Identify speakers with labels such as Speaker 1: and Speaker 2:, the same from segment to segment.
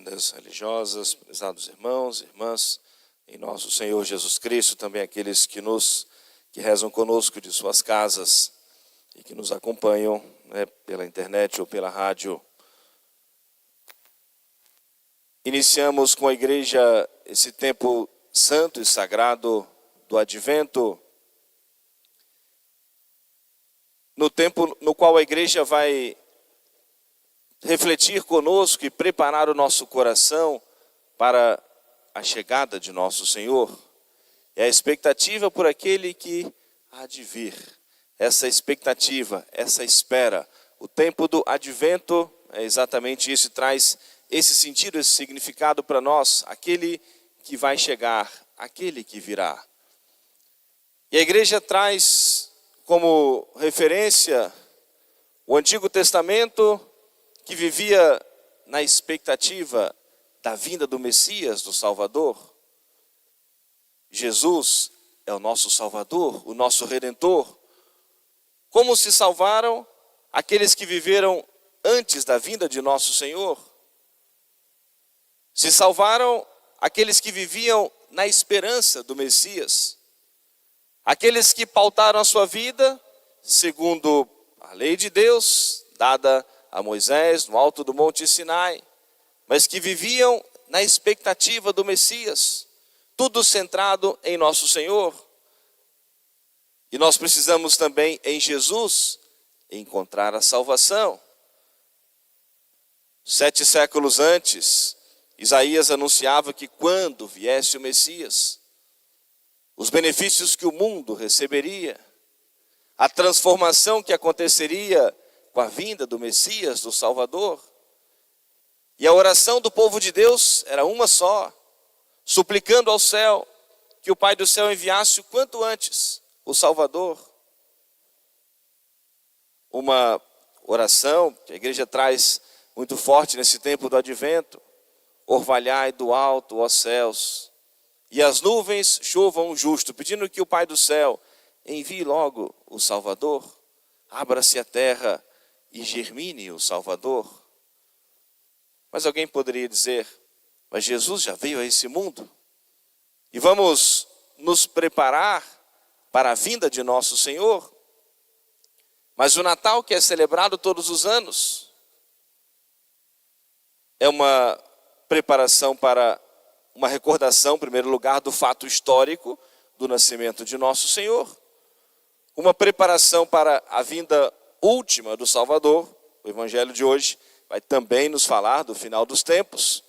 Speaker 1: ordens religiosas, prezados irmãos e irmãs, em nosso Senhor Jesus Cristo, também aqueles que rezam conosco de suas casas e que nos acompanham, pela internet ou pela rádio. Iniciamos com a igreja esse tempo santo e sagrado do Advento, no tempo no qual a igreja vai refletir conosco e preparar o nosso coração para a chegada de nosso Senhor. É a expectativa por aquele que há de vir. Essa expectativa, essa espera. O tempo do Advento é exatamente isso, traz esse sentido, esse significado para nós, aquele que vai chegar, aquele que virá. E a igreja traz como referência o Antigo Testamento, que vivia na expectativa da vinda do Messias, do Salvador. Jesus é o nosso Salvador, o nosso Redentor. Como se salvaram aqueles que viveram antes da vinda de nosso Senhor? Se salvaram aqueles que viviam na esperança do Messias. Aqueles que pautaram a sua vida segundo a lei de Deus, dada a Moisés no alto do Monte Sinai, mas que viviam na expectativa do Messias, tudo centrado em nosso Senhor. E nós precisamos também em Jesus encontrar a salvação. 7 séculos antes, Isaías anunciava que quando viesse o Messias, os benefícios que o mundo receberia, a transformação que aconteceria com a vinda do Messias, do Salvador. E a oração do povo de Deus era uma só, suplicando ao céu que o Pai do céu enviasse o quanto antes o Salvador. Uma oração que a igreja traz muito forte nesse tempo do Advento. Orvalhai do alto, ó céus, e as nuvens chovam o justo, pedindo que o Pai do céu envie logo o Salvador. Abra-se a terra e germine o Salvador. Mas alguém poderia dizer, mas Jesus já veio a esse mundo? E vamos nos preparar para a vinda de nosso Senhor? Mas o Natal, que é celebrado todos os anos, é uma preparação para uma recordação, em primeiro lugar, do fato histórico do nascimento de nosso Senhor. Uma preparação para a vinda última do Salvador. O Evangelho de hoje vai também nos falar do final dos tempos.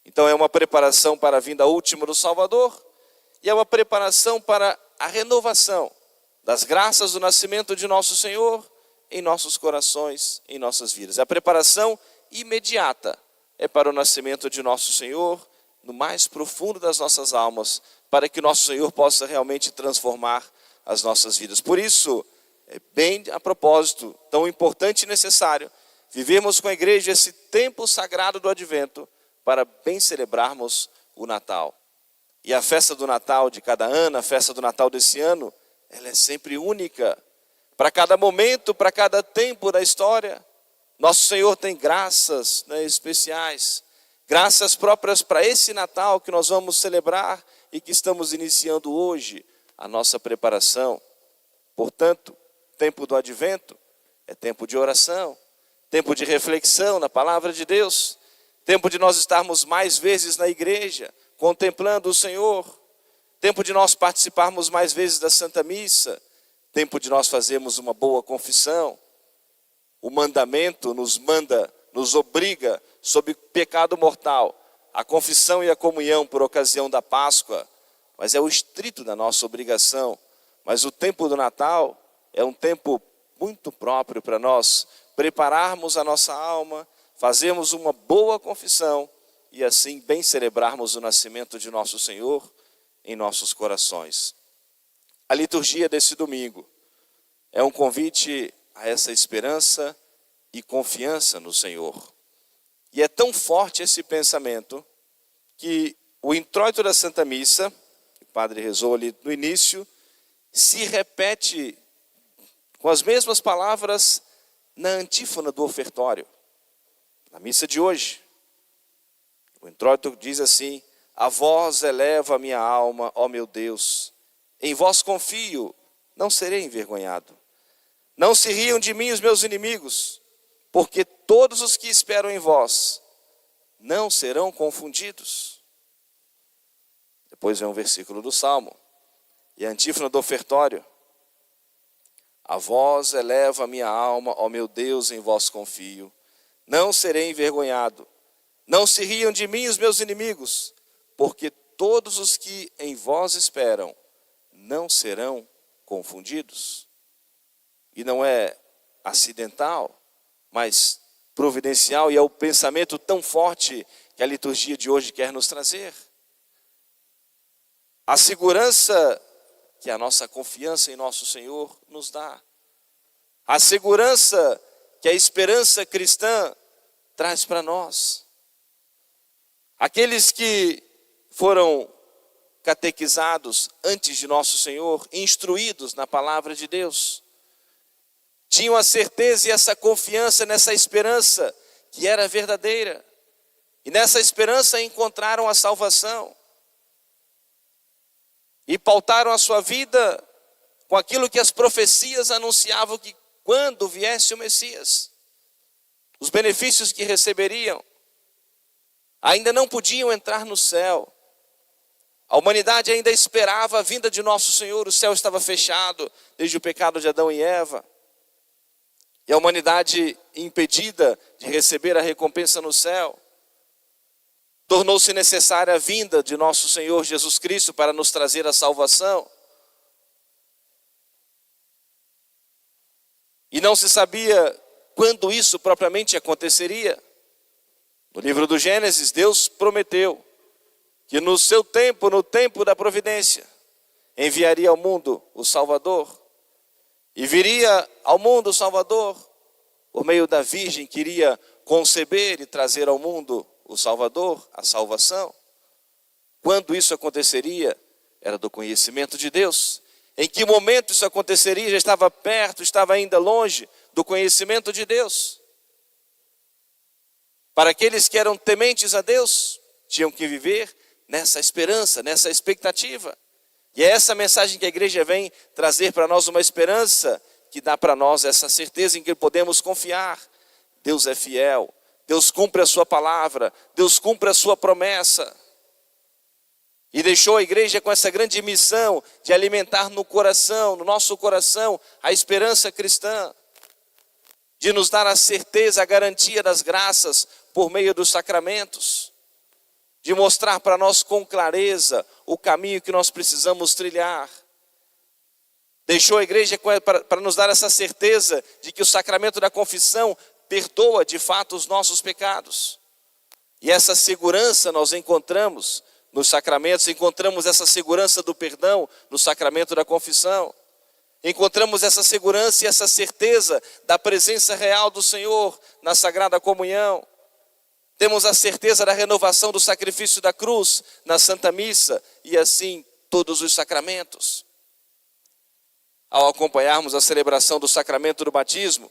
Speaker 1: Então é uma preparação para a vinda última do Salvador e é uma preparação para a renovação das graças do nascimento de nosso Senhor em nossos corações, em nossas vidas. A preparação imediata é para o nascimento de nosso Senhor no mais profundo das nossas almas, para que nosso Senhor possa realmente transformar as nossas vidas. Por isso, é bem a propósito, tão importante e necessário, vivermos com a igreja esse tempo sagrado do Advento, para bem celebrarmos o Natal. E a festa do Natal de cada ano, a festa do Natal desse ano, ela é sempre única. Para cada momento, para cada tempo da história, nosso Senhor tem graças especiais, graças próprias para esse Natal que nós vamos celebrar e que estamos iniciando hoje a nossa preparação. Portanto, tempo do Advento é tempo de oração, tempo de reflexão na palavra de Deus, tempo de nós estarmos mais vezes na igreja, contemplando o Senhor, tempo de nós participarmos mais vezes da Santa Missa, tempo de nós fazermos uma boa confissão. O mandamento nos obriga, sob pecado mortal, a confissão e a comunhão por ocasião da Páscoa, mas é o estrito da nossa obrigação. Mas o tempo do Natal é um tempo muito próprio para nós prepararmos a nossa alma, fazermos uma boa confissão e assim bem celebrarmos o nascimento de nosso Senhor em nossos corações. A liturgia desse domingo é um convite a essa esperança e confiança no Senhor. E é tão forte esse pensamento que o introito da Santa Missa, que o padre rezou ali no início, se repete com as mesmas palavras na antífona do ofertório, na missa de hoje. O introito diz assim: a vós eleva a minha alma, ó meu Deus, em vós confio, não serei envergonhado. Não se riam de mim os meus inimigos, porque todos os que esperam em vós não serão confundidos. Depois vem um versículo do Salmo, e a antífona do ofertório: a vós eleva a minha alma, ó meu Deus, em vós confio, não serei envergonhado. Não se riam de mim os meus inimigos, porque todos os que em vós esperam não serão confundidos. E não é acidental, mas providencial, e é o pensamento tão forte que a liturgia de hoje quer nos trazer. A segurança que a nossa confiança em nosso Senhor nos dá. A segurança que a esperança cristã traz para nós. Aqueles que foram catequizados antes de nosso Senhor, instruídos na palavra de Deus, tinham a certeza e essa confiança nessa esperança que era verdadeira. E nessa esperança encontraram a salvação. E pautaram a sua vida com aquilo que as profecias anunciavam, que quando viesse o Messias, os benefícios que receberiam, ainda não podiam entrar no céu. A humanidade ainda esperava a vinda de nosso Senhor, o céu estava fechado desde o pecado de Adão e Eva. E a humanidade, impedida de receber a recompensa no céu, tornou-se necessária a vinda de nosso Senhor Jesus Cristo para nos trazer a salvação. E não se sabia quando isso propriamente aconteceria. No livro do Gênesis, Deus prometeu que no seu tempo, no tempo da providência, enviaria ao mundo o Salvador. E viria ao mundo o Salvador por meio da Virgem que iria conceber e trazer ao mundo o Salvador, a salvação. Quando isso aconteceria, era do conhecimento de Deus. Em que momento isso aconteceria? Já estava perto, estava ainda longe do conhecimento de Deus. Para aqueles que eram tementes a Deus, tinham que viver nessa esperança, nessa expectativa. E é essa mensagem que a igreja vem trazer para nós, uma esperança que dá para nós essa certeza em que podemos confiar. Deus é fiel, Deus cumpre a sua palavra, Deus cumpre a sua promessa. E deixou a igreja com essa grande missão de alimentar no coração, no nosso coração, a esperança cristã. De nos dar a certeza, a garantia das graças por meio dos sacramentos. De mostrar para nós com clareza o caminho que nós precisamos trilhar. Deixou a igreja para nos dar essa certeza de que o sacramento da confissão perdoa de fato os nossos pecados. E essa segurança nós encontramos nos sacramentos, encontramos essa segurança do perdão no sacramento da confissão. Encontramos essa segurança e essa certeza da presença real do Senhor na Sagrada Comunhão. Temos a certeza da renovação do sacrifício da cruz na Santa Missa e assim todos os sacramentos. Ao acompanharmos a celebração do sacramento do batismo,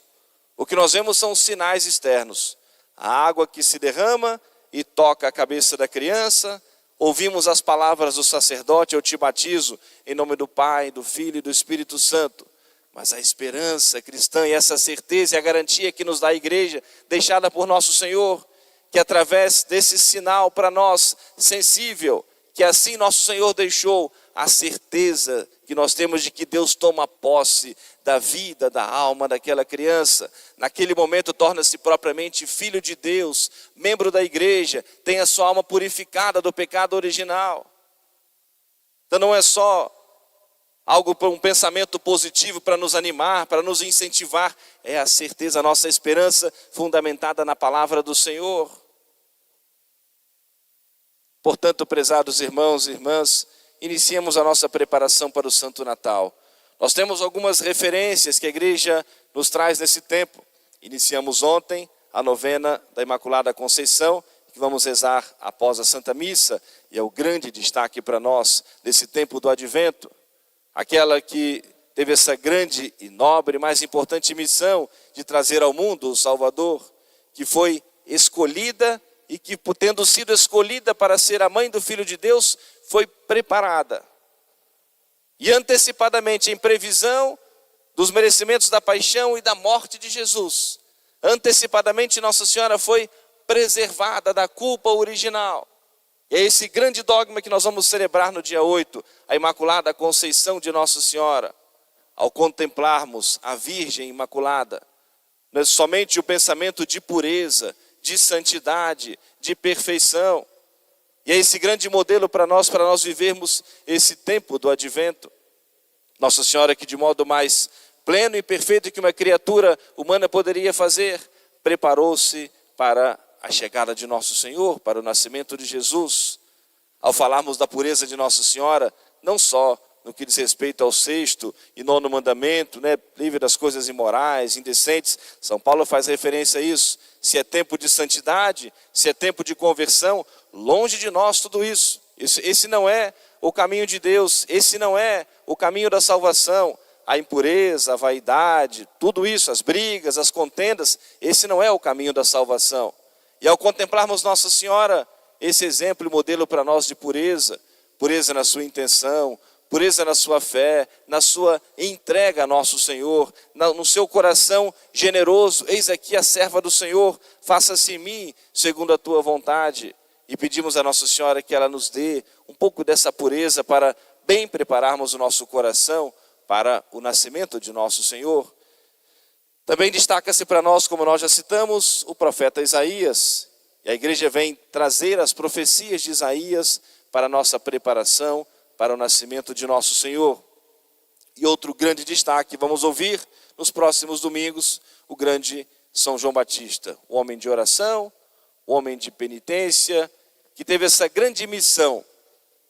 Speaker 1: o que nós vemos são os sinais externos. A água que se derrama e toca a cabeça da criança. Ouvimos as palavras do sacerdote: eu te batizo em nome do Pai, do Filho e do Espírito Santo. Mas a esperança cristã e essa certeza e a garantia que nos dá a igreja, deixada por nosso Senhor, que através desse sinal para nós sensível, que assim nosso Senhor deixou a certeza que nós temos de que Deus toma posse da vida, da alma daquela criança. Naquele momento torna-se propriamente filho de Deus, membro da igreja, tem a sua alma purificada do pecado original. Então não é só algo para um pensamento positivo para nos animar, para nos incentivar, é a certeza, a nossa esperança fundamentada na palavra do Senhor. Portanto, prezados irmãos e irmãs, iniciemos a nossa preparação para o Santo Natal. Nós temos algumas referências que a igreja nos traz nesse tempo. Iniciamos ontem a novena da Imaculada Conceição, que vamos rezar após a Santa Missa, e é o grande destaque para nós nesse tempo do Advento. Aquela que teve essa grande e nobre, mais importante missão de trazer ao mundo o Salvador, que foi escolhida e que, tendo sido escolhida para ser a mãe do Filho de Deus, foi preparada. E antecipadamente, em previsão dos merecimentos da paixão e da morte de Jesus, antecipadamente Nossa Senhora foi preservada da culpa original. E é esse grande dogma que nós vamos celebrar no dia 8, a Imaculada Conceição de Nossa Senhora. Ao contemplarmos a Virgem Imaculada, não é somente o pensamento de pureza, de santidade, de perfeição. E é esse grande modelo para nós vivermos esse tempo do Advento. Nossa Senhora, que de modo mais pleno e perfeito que uma criatura humana poderia fazer, preparou-se para a chegada de nosso Senhor, para o nascimento de Jesus. Ao falarmos da pureza de Nossa Senhora, não só no que diz respeito ao 6º e 9º mandamento, livre das coisas imorais, indecentes, São Paulo faz referência a isso. Se é tempo de santidade, se é tempo de conversão, longe de nós tudo isso. Esse não é o caminho de Deus, esse não é o caminho da salvação. A impureza, a vaidade, tudo isso, as brigas, as contendas, esse não é o caminho da salvação. E ao contemplarmos Nossa Senhora, esse exemplo e modelo para nós de pureza, pureza na sua intenção, pureza na sua fé, na sua entrega a nosso Senhor, no seu coração generoso, eis aqui a serva do Senhor, faça-se em mim segundo a tua vontade. E pedimos a Nossa Senhora que ela nos dê um pouco dessa pureza para bem prepararmos o nosso coração para o nascimento de nosso Senhor. Também destaca-se para nós, como nós já citamos, o profeta Isaías. E a igreja vem trazer as profecias de Isaías para a nossa preparação, para o nascimento de nosso Senhor. E outro grande destaque, vamos ouvir nos próximos domingos, o grande São João Batista, o homem de oração, o homem de penitência, que teve essa grande missão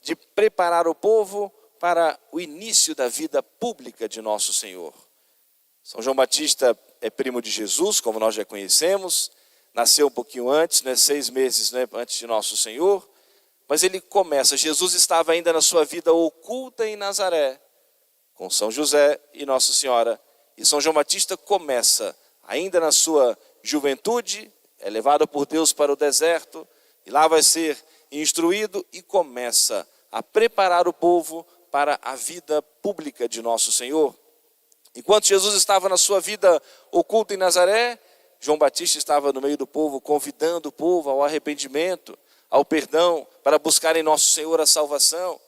Speaker 1: de preparar o povo para o início da vida pública de nosso Senhor. São João Batista é primo de Jesus, como nós já conhecemos, nasceu um pouquinho antes, 6 meses antes de nosso Senhor, mas ele começa, Jesus estava ainda na sua vida oculta em Nazaré, com São José e Nossa Senhora. E São João Batista começa, ainda na sua juventude, é levado por Deus para o deserto, e lá vai ser instruído e começa a preparar o povo para a vida pública de nosso Senhor. Enquanto Jesus estava na sua vida oculta em Nazaré, João Batista estava no meio do povo, convidando o povo ao arrependimento, ao perdão, para buscar em nosso Senhor a salvação.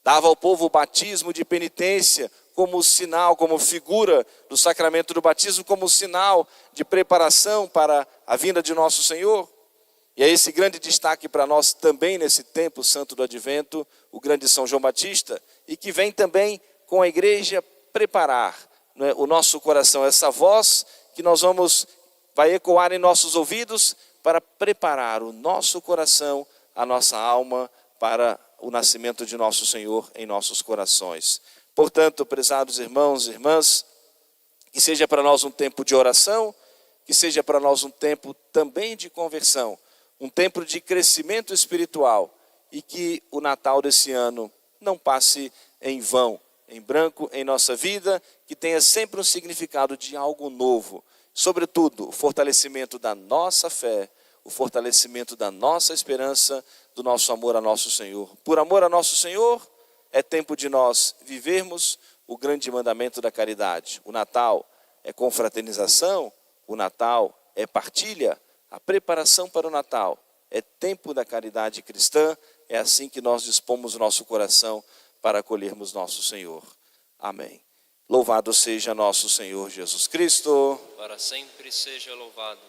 Speaker 1: Dava ao povo o batismo de penitência como sinal, como figura do sacramento do batismo, como sinal de preparação para a vinda de nosso Senhor. E é esse grande destaque para nós também nesse tempo santo do Advento, o grande São João Batista, e que vem também com a igreja preparar o nosso coração, essa voz que vai ecoar em nossos ouvidos para preparar o nosso coração, a nossa alma para o nascimento de nosso Senhor em nossos corações. Portanto, prezados irmãos e irmãs, que seja para nós um tempo de oração, que seja para nós um tempo também de conversão, um tempo de crescimento espiritual, e que o Natal desse ano não passe em vão, em branco em nossa vida, que tenha sempre um significado de algo novo. Sobretudo, o fortalecimento da nossa fé, o fortalecimento da nossa esperança, do nosso amor a nosso Senhor. Por amor a nosso Senhor, é tempo de nós vivermos o grande mandamento da caridade. O Natal é confraternização, o Natal é partilha, a preparação para o Natal é tempo da caridade cristã. É assim que nós dispomos o nosso coração para acolhermos nosso Senhor. Amém. Louvado seja nosso Senhor Jesus Cristo.
Speaker 2: Para sempre seja louvado.